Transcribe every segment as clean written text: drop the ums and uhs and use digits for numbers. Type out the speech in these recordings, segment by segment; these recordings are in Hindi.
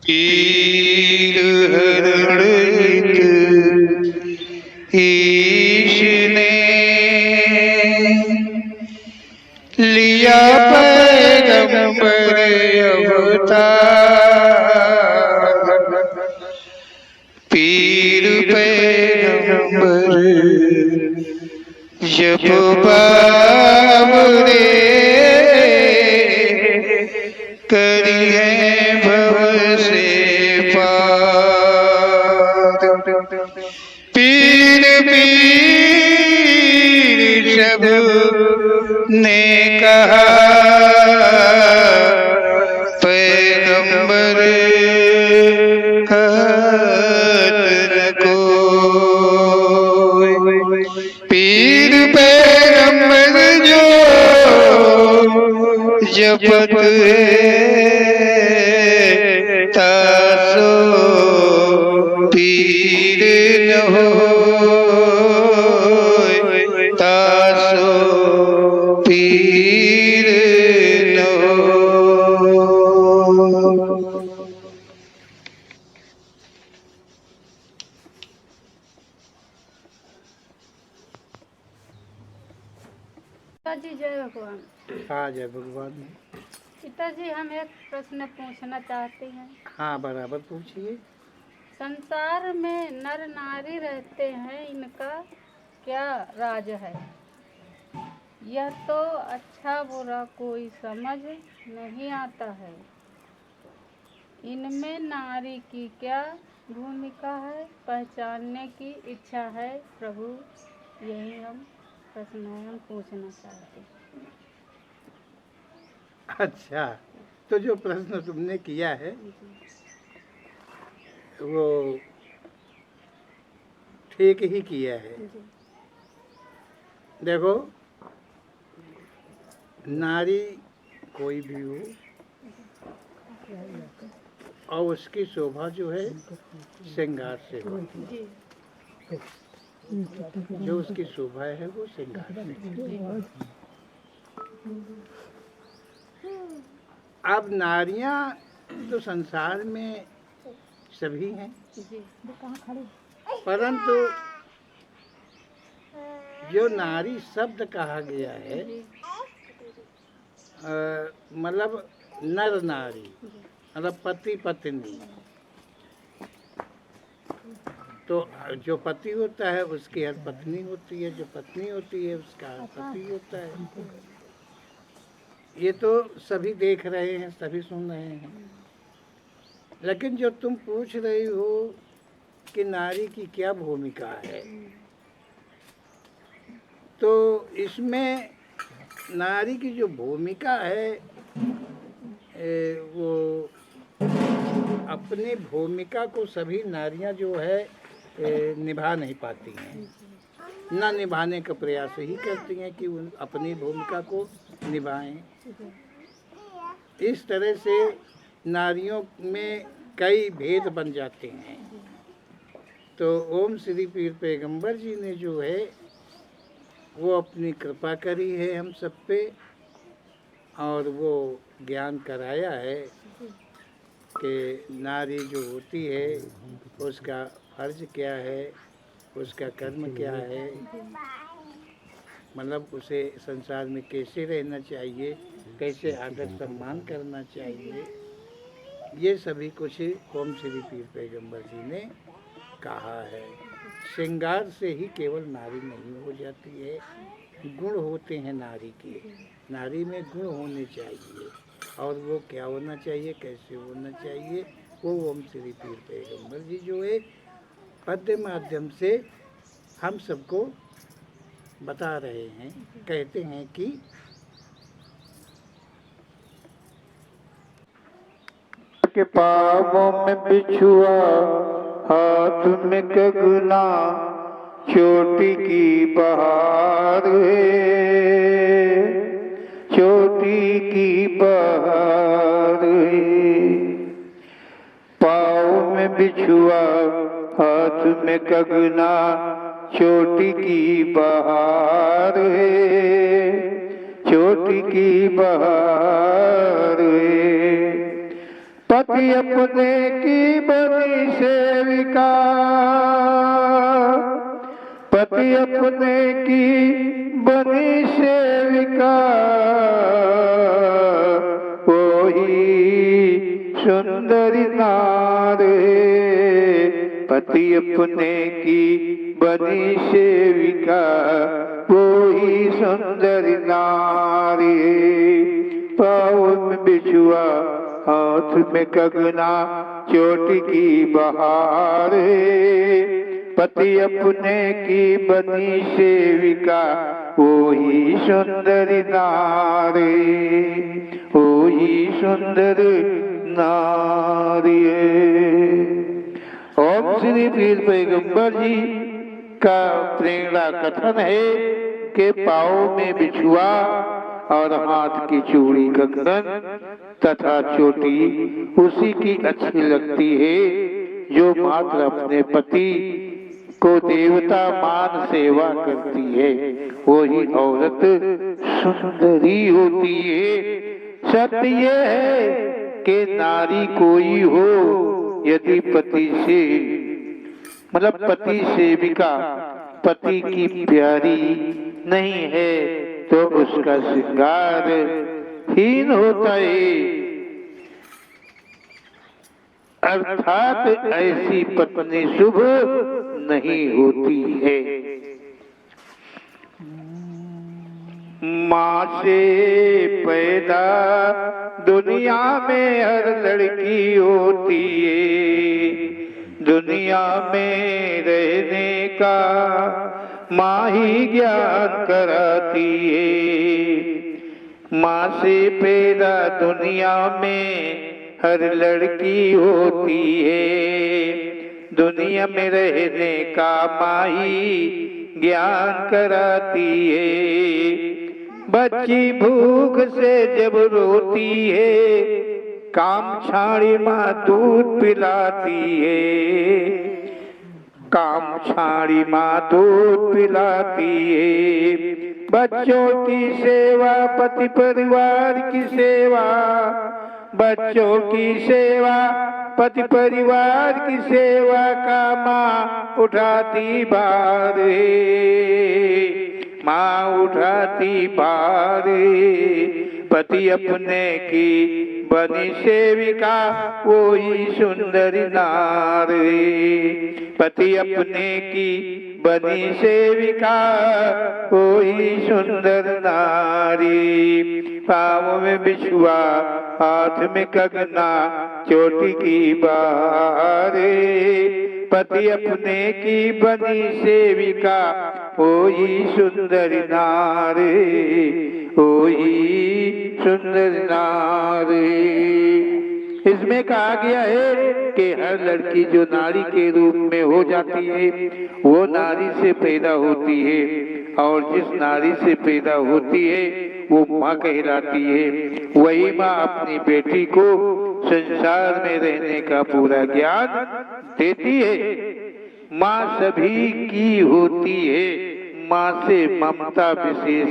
पीर हरणित ईश ने लिया पैगंबर अवतार। पीर पैगंबर जब बाबरे करी है भव से पार। पीर पीर सब ने कहा पैगंबर कहत न कोई। पीर पैगंबर जो जपत है तासो पीर न होय, तासो पीर न होय। पिताजी जय भगवान। हाँ जय भगवान। पिताजी हम एक प्रश्न पूछना चाहते हैं। हाँ बराबर पूछिए। संसार में नर नारी रहते हैं, इनका क्या राज है? यह तो अच्छा बुरा कोई समझ नहीं आता है। इनमें नारी की क्या भूमिका है, पहचानने की इच्छा है प्रभु। यही हम पूछना चाहते हैं। अच्छा, तो जो प्रश्न तुमने किया है वो ठीक ही किया है। देखो, नारी कोई भी हो और उसकी शोभा जो है श्रृंगार से हो। जो उसकी शोभा है वो श्रृंगार से। अब नारियां तो संसार में सभी हैं, परंतु जो नारी शब्द कहा गया है मतलब नर नारी, मतलब पति पत्नी। तो जो पति होता है उसकी हर पत्नी होती है, जो पत्नी होती है उसका हर पति होता है। ये तो सभी देख रहे हैं, सभी सुन रहे हैं। लेकिन जो तुम पूछ रही हो कि नारी की क्या भूमिका है, तो इसमें नारी की जो भूमिका है वो अपनी भूमिका को सभी नारियां जो है निभा नहीं पाती हैं, ना निभाने का प्रयास ही करती हैं कि उन अपनी भूमिका को निभाएं। इस तरह से नारियों में कई भेद बन जाते हैं। तो ओम श्री पीर पैगंबर जी ने जो है वो अपनी कृपा करी है हम सब पे, और वो ज्ञान कराया है कि नारी जो होती है उसका फर्ज क्या है, उसका कर्म क्या है, मतलब उसे संसार में कैसे रहना चाहिए, कैसे आदर सम्मान करना चाहिए, ये सभी कुछ ओम श्री पीर पैगंबर जी ने कहा है। श्रृंगार से ही केवल नारी नहीं हो जाती है, गुण होते हैं नारी के। नारी में गुण होने चाहिए, और वो क्या होना चाहिए, कैसे होना चाहिए, वो ओम श्री पीर पैगंबर जी जो है पद्य माध्यम से हम सबको बता रहे हैं। कहते हैं कि के पाँवों में बिछुआ, हाथ में कंगना, चोटी की बहार है, चोटी की बहार है। पाँव में बिछुआ, हाथ में कंगना, चोटी की बहार है, चोटी की बहार है। पति अपने की बनी सेविका, पति अपने की बनी सेविका, वही सुंदरी नारी। पति अपने की बनी सेविका, वही सुंदरी नारी। पाँव में बिछुआ, हाथ में कंगना, चोटी की बहार। पति अपने की बनी सेविका, वही सुंदरी नारी, वही सुंदरी नारी। ओम श्री पीर पैगंबर जी का प्रेरणा कथन है कि पाँव में बिछुआ और हाथ की चूड़ी कंगन तथा चोटी उसी की अच्छी लगती है जो मात्र अपने पति को देवता मान सेवा करती है। वही औरत सुंदरी होती है। सत्य यह है कि नारी कोई हो यदि पति से मतलब पति सेविका पति की प्यारी नहीं है तो उसका श्रृंगार हीन होता है। अर्थात ऐसी पत्नी शुभ नहीं होती है। माँ से पैदा दुनिया में हर लड़की होती है। दुनिया में रहने का माँ ही ज्ञान कराती है। माँ से पैदा दुनिया में हर लड़की होती है। दुनिया में रहने का माँ ही ज्ञान कराती है। बच्ची भूख से जब रोती है काम छाड़ी माँ दूध पिलाती है। काम छाड़ी माँ दूध पिलाती है। बच्चों की सेवा पति परिवार की सेवा, बच्चों की सेवा पति परिवार की सेवा का माँ उठाती भार है। माँ उठाती भार। पति अपने की बनी सेविका वही सुंदरी नारी। पति अपने की बनी सेविका वही सुंदर नारी। पाँव में बिछुआ हाथ में कंगना चोटी की बारे। पति अपने की बनी सेविका वही सुंदर नारी, वही सुंदर नारी। इसमें कहा गया है कि हर लड़की जो नारी के रूप में हो जाती है वो नारी से पैदा होती है और जिस नारी से पैदा होती है वो माँ कहलाती है। वही माँ अपनी बेटी को संसार में रहने का पूरा ज्ञान देती है। माँ सभी की होती है। माँ से ममता विशेष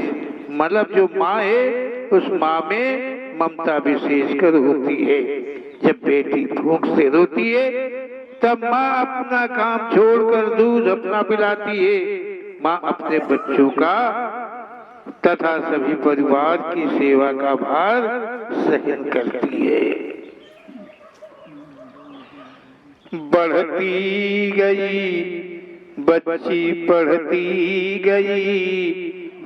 मतलब जो माँ है उस माँ में ममता विशेष कर होती है। जब बेटी भूख से रोती है तब माँ अपना काम छोड़कर दूध अपना पिलाती है। माँ अपने बच्चों का तथा सभी परिवार की सेवा का भार सहन करती है। बढ़ती गई बच्ची पढ़ती गई,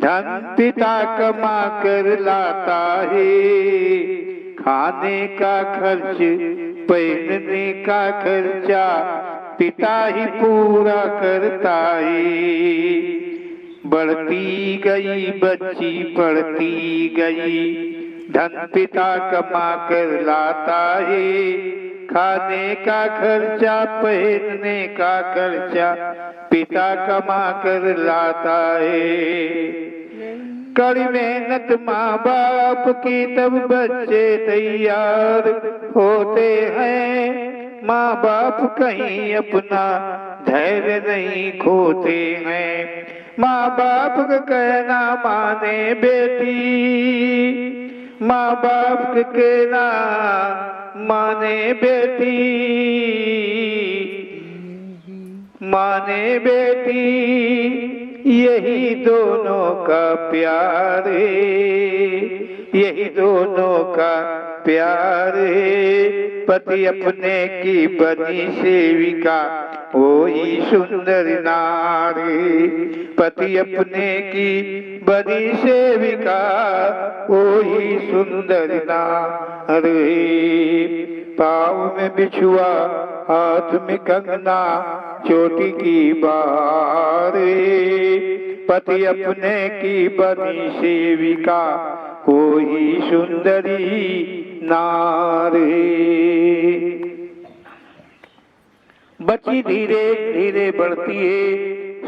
धन पिता कमा कर लाता है। खाने का खर्च पहनने का खर्चा पिता ही पूरा करता है। बढ़ती गई बच्ची पढ़ती गई, धन पिता कमा कर लाता है। खाने का खर्चा पहनने का खर्चा पिता कमा कर लाता है। कड़ी मेहनत माँ बाप की तब बच्चे तैयार होते हैं। माँ बाप कहीं अपना धैर्य नहीं खोते हैं। माँ बाप का कहना माने बेटी, माँ बाप का कहना माने बेटी, माने बेटी, यही दोनों का प्यार है, यही दोनों का प्यार है। पति अपने की बनी सेविका वही सुंदर नारी, पति अपने की बनी सेविका वही सुंदर नारी। पाँव में बिछुआ, हाथ में कंगना, चोटी की बारी, पति अपने की बनी सेविका वही सुंदरी नारी। बच्ची धीरे धीरे बढ़ती है,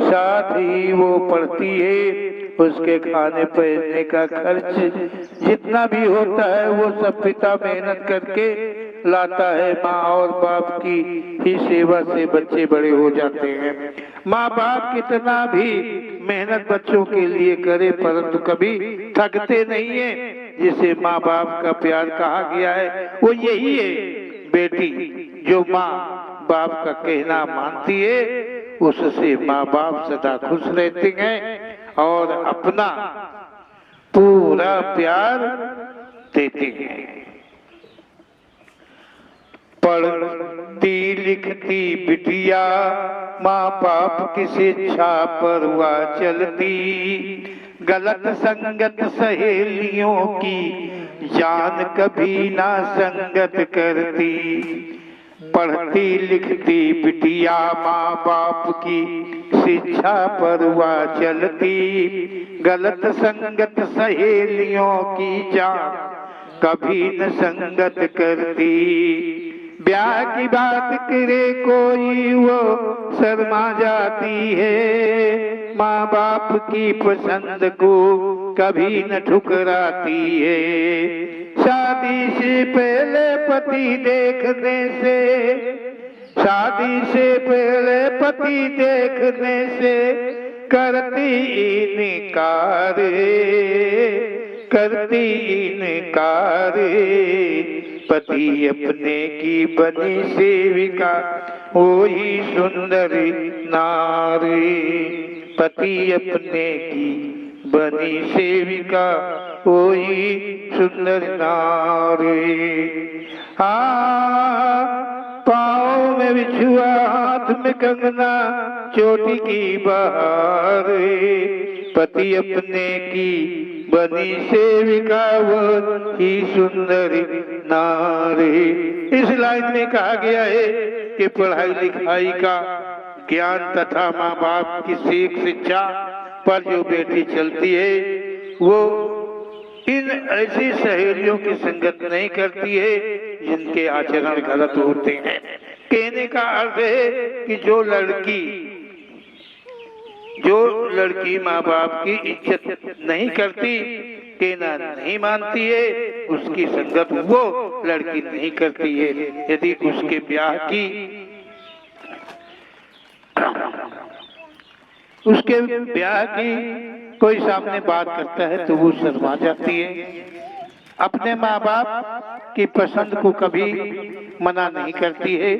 साथ ही वो पढ़ती है, उसके खाने पहनने का खर्च जितना भी होता है वो सब पिता मेहनत करके लाता है। माँ और बाप की ही सेवा से बच्चे बड़े हो जाते हैं। माँ बाप कितना भी मेहनत बच्चों के लिए करे परंतु कभी थकते नहीं है। जिसे माँ बाप का प्यार कहा गया है वो यही है। बेटी जो माँ बाप का कहना मानती है उससे माँ बाप सदा खुश रहते हैं और अपना पूरा प्यार देते हैं। पढ़ती लिखती बिटिया माँ बाप की शिक्षा पर हुआ चलती, गलत संगत सहेलियों की जान कभी ना संगत करती। पढ़ती लिखती बिटिया माँ बाप की शिक्षा पर हुआ चलती, गलत संगत सहेलियों की जान कभी न संगत करती। ब्याह की बात करे कोई वो शर्मा जाती है, माँ बाप की पसंद को कभी न ठुकराती है। शादी से पहले पति देखने से, शादी से पहले पति देखने से करती इनकार, करती इनकार। पति अपने की बनी सेविका वही सुंदर नारी, पति अपने की बनी सेविका वही सुंदर नारी। पाँव में बिछुआ, हाथ में कंगना, चोटी की बहार, पति अपने की बनी सेविका वही सुंदरी नारी। इस लाइन में कहा गया है कि पढ़ाई लिखाई का ज्ञान तथा माँ बाप की सीख शिक्षा पर जो बेटी चलती है वो इन ऐसी सहेलियों की संगत नहीं करती है जिनके आचरण गलत होते हैं। कहने का अर्थ है कि जो लड़की माँ बाप की इज्जत नहीं करती, कहना नहीं मानती है, उसकी संगत वो लड़की नहीं करती है। यदि उसके ब्याह की कोई सामने बात करता है तो वो शर्मा जाती है। अपने माँ बाप की पसंद को कभी मना नहीं करती है।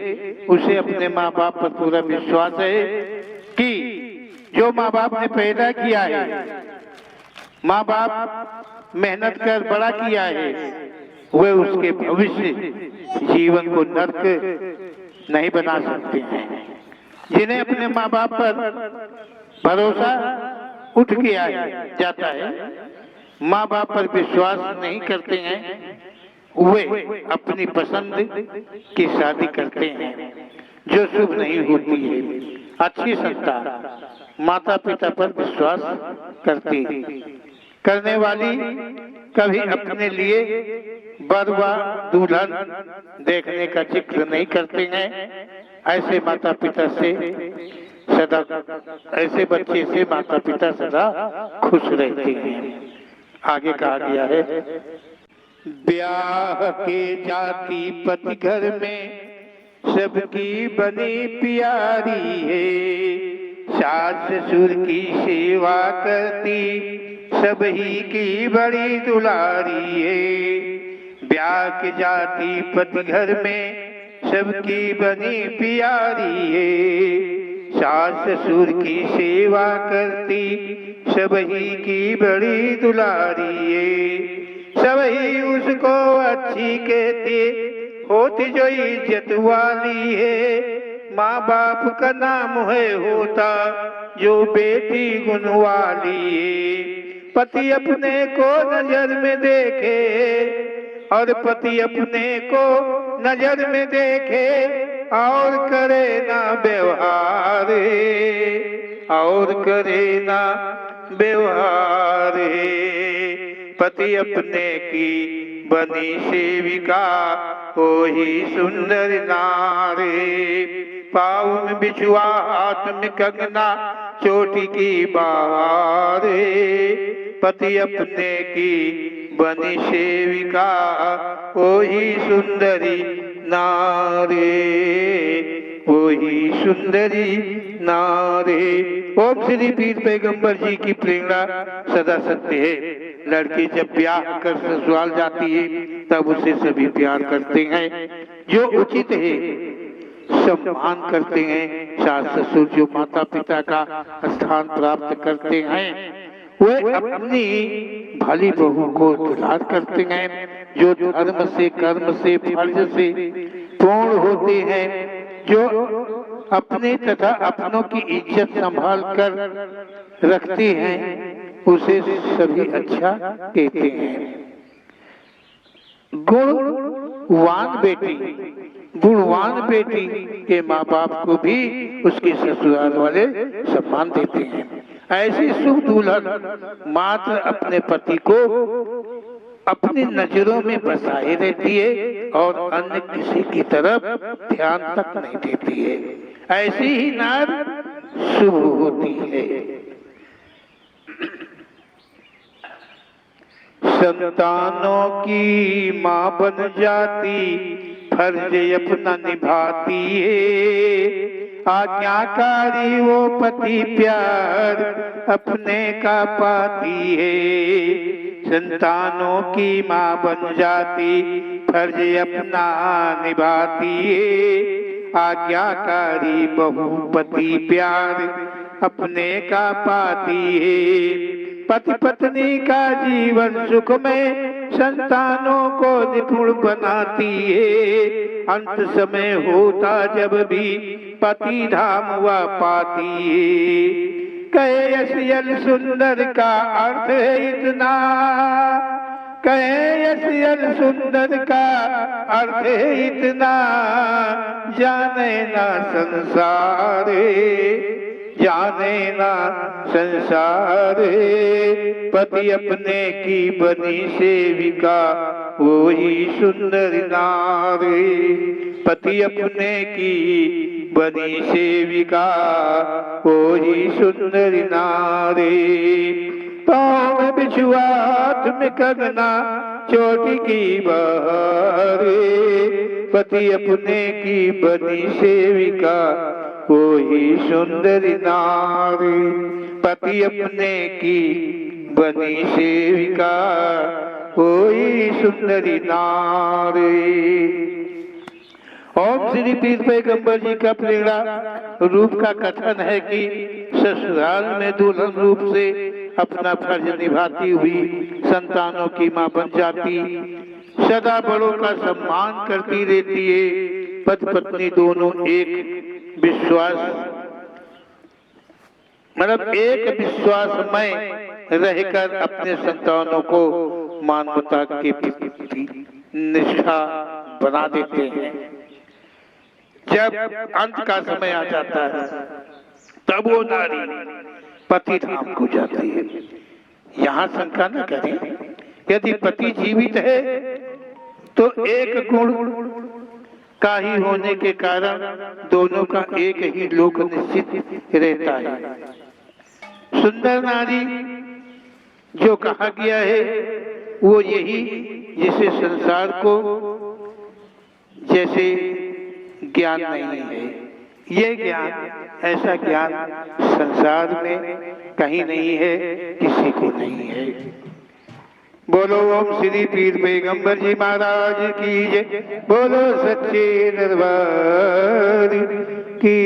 उसे अपने माँ बाप पर पूरा विश्वास है कि जो माँ बाप ने पैदा किया है, माँ बाप मेहनत कर बड़ा किया है, वे उसके भविष्य जीवन को नर्क नहीं बना सकते हैं। जिन्हें अपने माँ बाप पर भरोसा उठ गया जाता है, माँ बाप पर विश्वास नहीं करते हैं, वे अपनी पसंद की शादी करते हैं जो शुभ नहीं होती है। अच्छी संतान माता पिता पर विश्वास करने वाली कभी अपने लिए वर व दुल्हन देखने का जिक्र नहीं करते हैं। ऐसे माता पिता से सदा, ऐसे बच्चे से माता पिता सदा खुश रहते हैं। आगे कहा गया है, ब्याह के जाती पति घर में सबकी बनी प्यारी है। सास ससुर की सेवा करती सब ही की बड़ी दुलारी है। ब्याह की जाति पति घर में सबकी बनी प्यारी है। सास ससुर की सेवा करती सबही की बड़ी दुलारी है। सबही उसको अच्छी कहते होती जो इज्जत वाली है। माँ बाप का नाम है होता जो बेटी गुण वाली है। पति अपने को नजर में देखे और पति अपने को नजर में देखे और करे ना व्यवहार और करे ना व्यवहार। पति अपने की बनी सेविका हो ही सुंदर नारी। पाँव में बिछुआ हाथ में कंगना चोटी की बार। पति अपने की बनी सेविका ओ ही सुंदरी नारी ओ ही सुंदरी नारी। ओम श्री पीर पैगंबर जी की प्रेरणा सदा सत्य है। लड़की जब ब्याह कर ससुराल जाती है तब उसे सभी प्यार करते हैं, जो उचित है सम्मान करते हैं। सास ससुर जो माता पिता का स्थान प्राप्त करते हैं वे अपनी भली बहू को दुलार करते हैं। जो धर्म से कर्म से फर्ज से पूर्ण होते हैं, जो अपने तथा अपनों की इज्जत संभाल कर रखते हैं उसे सभी अच्छा कहते हैं। गुणवान बेटी के माँ बाप को भी उसके ससुराल वाले सम्मान देते हैं। ऐसी शुभ दुल्हन मात्र अपने पति को अपनी नजरों में बसाए रहती है और अन्य किसी की तरफ ध्यान तक नहीं देती है। ऐसी ही नार शुभ होती है। संतानों की माँ बन जाती फर्ज अपना निभाती है। आज्ञाकारी वो पति प्यार अपने का पाती है। संतानों की माँ बन जाती फर्ज अपना निभाती है। आज्ञाकारी बहू पति प्यार अपने का पाती है। पति पत्नी का जीवन सुख में संतानों को निपुण बनाती है। अंत समय होता जब भी पति धाम वा पाती है। कहे यशयल सुंदर का अर्थ है इतना, कहे यशयल सुंदर का अर्थ है इतना, जाने ना संसार जाने ना संसार। पति अपने की बनी सेविका वो ही सुंदर नारी। पति अपने की बनी सेविका वो ही सुंदर नारी। पाँव में बिछुआ हाथ में कंगना चोटी की बहार। पति अपने की बनी सेविका वो ही सुंदरी नारी। पति अपने की बनी सेविका वो ही सुंदरी नारी। ओम श्री पीर पैगंबर जी का प्रेरणा रूप का कथन है कि ससुराल में दुल्हन रूप से अपना फर्ज निभाती हुई संतानों की मां बन जाती, सदा बड़ों का सम्मान करती रहती है। पति पत्नी दोनों एक विश्वासमय रहकर अपने संतानों को मानवता के प्रति निष्ठा बना देते हैं। जब अंत का समय आ जाता है तब वो नारी पति धाम को जाती है। यहाँ शंका न करें, यदि पति जीवित है तो एक गुण का ही होने के कारण दोनों का एक ही लोक निश्चित रहता है। सुंदर नारी जो कहा गया है वो यही जिसे संसार को जैसे ज्ञान नहीं है। ये ज्ञान ऐसा ज्ञान संसार में कहीं नहीं है, किसी को नहीं है। बोलो ओम श्री पीर पैगंबर जी महाराज की जय। बोलो सच्चे दरबार की